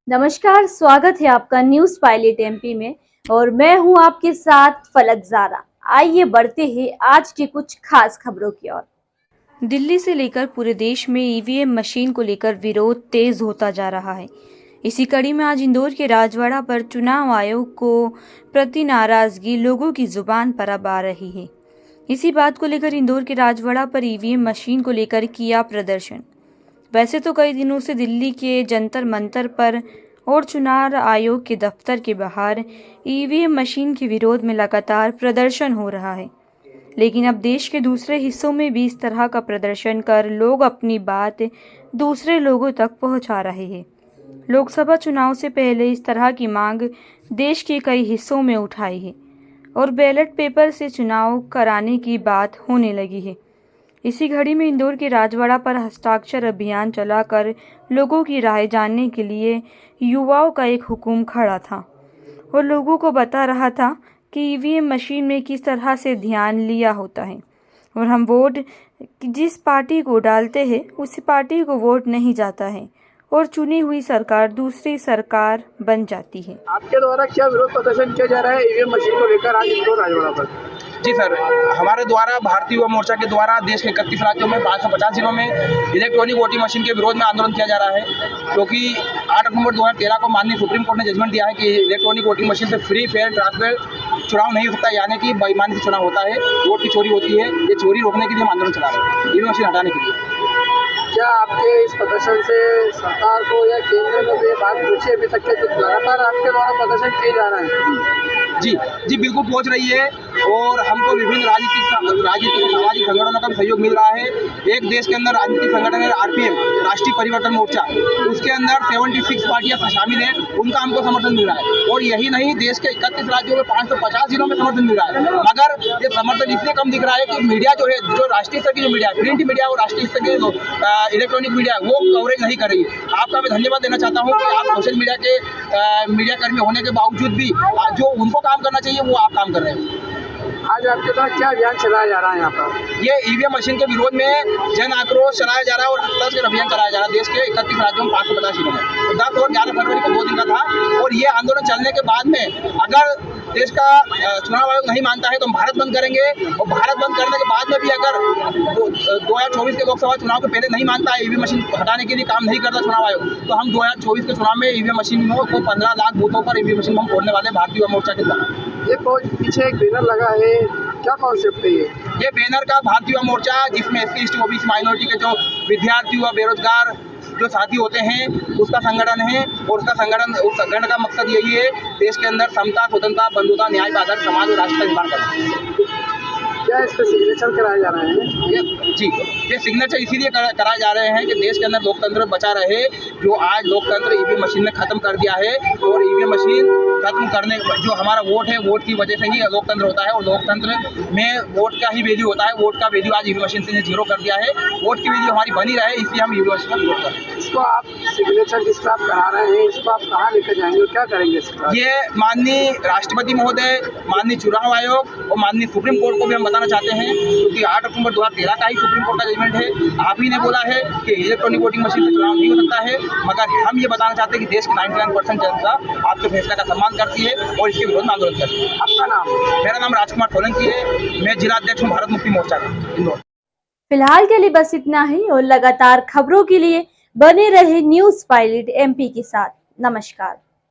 नमस्कार, स्वागत है आपका न्यूज पायलट एमपी में और मैं हूं आपके साथ फलक ज़ारा। आइए बढ़ते हैं आज की कुछ खास खबरों की ओर। दिल्ली से लेकर पूरे देश में ईवीएम मशीन को लेकर विरोध तेज होता जा रहा है। इसी कड़ी में आज इंदौर के राजवाड़ा पर चुनाव आयोग को प्रति नाराजगी लोगों की जुबान पर अब आ रही है। इसी बात को लेकर इंदौर के राजवाड़ा पर ईवीएम मशीन को लेकर किया प्रदर्शन। वैसे तो कई दिनों से दिल्ली के जंतर मंतर पर और चुनाव आयोग के दफ्तर के बाहर ईवीएम मशीन के विरोध में लगातार प्रदर्शन हो रहा है, लेकिन अब देश के दूसरे हिस्सों में भी इस तरह का प्रदर्शन कर लोग अपनी बात दूसरे लोगों तक पहुंचा रहे हैं। लोकसभा चुनाव से पहले इस तरह की मांग देश के कई हिस्सों में उठाई है और बैलेट पेपर से चुनाव कराने की बात होने लगी है। इसी घड़ी में इंदौर के राजवाड़ा पर हस्ताक्षर अभियान चलाकर लोगों की राय जानने के लिए युवाओं का एक हुक्म खड़ा था और लोगों को बता रहा था कि ईवीएम मशीन में किस तरह से ध्यान लिया होता है और हम वोट जिस पार्टी को डालते हैं उसी पार्टी को वोट नहीं जाता है और चुनी हुई सरकार दूसरी सरकार बन जाती है। आपके द्वारा क्या विरोध प्रदर्शन किया जा रहा है ईवीएम मशीन को लेकर आज इंदौर राजवाड़ा पर? जी सर, हमारे द्वारा भारतीय युवा मोर्चा के द्वारा देश के 31 राज्यों में 550 जिलों में इलेक्ट्रॉनिक वोटिंग मशीन के विरोध में आंदोलन किया जा रहा है, क्योंकि 8 अक्टूबर 2013 को माननीय सुप्रीम कोर्ट ने जजमेंट दिया है कि इलेक्ट्रॉनिक वोटिंग मशीन से फ्री फेयर ट्रांसपेरेंट चुनाव नहीं हो सकता, यानी कि बेईमानी से चुनाव होता है, वोट की चोरी होती है। ये चोरी रोकने के लिए हम आंदोलन चला रहे हैं, ईवीएम मशीन हटाने के लिए। क्या आपके इस प्रदर्शन से सरकार को या केंद्र में ये बात पूछी अभी तक के लगातार आपके द्वारा प्रदर्शन किए जा रहे हैं? जी बिल्कुल पहुंच रही है और हमको विभिन्न राजनीतिक और सामाजिक संगठनों का भी सहयोग मिल रहा है। एक देश के अंदर राजनीतिक संगठन है आरपीएम, राष्ट्रीय परिवर्तन मोर्चा, उसके अंदर 76 पार्टियां शामिल हैं, उनका हमको समर्थन मिल रहा है। और यही नहीं, देश के 31 राज्यों में 550 जिलों में समर्थन मिल रहा है। मगर ये समर्थन इसलिए कम दिख रहा है कि मीडिया जो है, जो राष्ट्रीय स्तर की जो मीडिया है, प्रिंट मीडिया और राष्ट्रीय स्तर की जो इलेक्ट्रॉनिक मीडिया है, वो कवरेज नहीं कर रही है। आपका मैं धन्यवाद देना चाहता हूँ कि आप सोशल मीडिया के मीडिया कर्मी होने के बावजूद भी जो उनको काम करना चाहिए वो आप काम कर रहे हैं। आज आपके द्वारा क्या अभियान चलाया जा रहा है यहाँ पर? ये ईवीएम मशीन के विरोध में जन आक्रोश चलाया जा रहा है और हस्ताक्षर अभियान चलाया जा रहा है देश के 31 राज्यों में 550 जिलों में। 10 और 11 फरवरी को 2 दिन का था और ये आंदोलन चलने के बाद में अगर देश का चुनाव आयोग नहीं मानता है तो हम भारत बंद करेंगे, और भारत बंद करने के बाद में भी अगर 2024 के लोकसभा चुनाव के पहले नहीं मानता है, ईवीएम मशीन हटाने के लिए काम नहीं करता चुनाव आयोग, तो हम 2024 के चुनाव में ईवीएम मशीनों को 15 लाख बूथों पर ईवीएम मशीन हम फोड़ने वाले भारतीय युवा मोर्चा के द्वारा। ये पीछे एक बैनर लगा है, क्या कॉन्सेप्ट है ये बैनर का भारतीय युवा मोर्चा, जिसमें SC ST OBC माइनॉरिटी के जो विद्यार्थी व बेरोजगार जो साथी होते हैं उसका संगठन है। और उस संगठन का मकसद यही है, देश के अंदर समता, स्वतंत्रता, बंधुता, न्याय पर आधारित समाज और राष्ट्र का निर्माण करना। क्या इस पर सिग्नेचर कराए जा रहे हैं? ये सिग्नेचर इसीलिए कराए जा रहे हैं कि देश के अंदर लोकतंत्र बचा रहे, जो आज लोकतंत्र ईवीएम मशीन ने खत्म कर दिया है। और ईवीएम मशीन खत्म करने, जो हमारा वोट है, वोट की वजह से ही लोकतंत्र होता है और लोकतंत्र में वोट का ही वैल्यू होता है। वोट का वैल्यू आज ईवीएम मशीन से जीरो कर दिया है। वोट की वैल्यू हमारी बनी रहे, इसलिए हम ईवीएम मशीन का विरोध कर रहे हैं। इसको आप सिग्नेचर जिस पर आप करा रहे हैं, इसको आप कहाँ लेकर जाएंगे और क्या करेंगे इसका? ये माननीय राष्ट्रपति महोदय, माननीय चुनाव आयोग और माननीय सुप्रीम कोर्ट को भी हम बताना चाहते हैं, क्योंकि 8 अक्टूबर 2013 का ही सुप्रीम कोर्ट का जजमेंट है। आप ही ने बोला है कि इलेक्ट्रॉनिक वोटिंग मशीन से चुनाव नहीं हो सकता है, मगर हम ये बताना चाहते हैं कि देश की 99% जनता आपके फैसला का सम्मान करती है और इसके विरोध में आंदोलन करती है। आपका नाम? मेरा नाम राजकुमार सोलंकी है, मैं जिला अध्यक्ष हूँ भारत मुक्ति मोर्चा का इंदौर। फिलहाल के लिए बस इतना ही और लगातार खबरों के लिए बने रहे न्यूज पायलट एमपी के साथ। नमस्कार।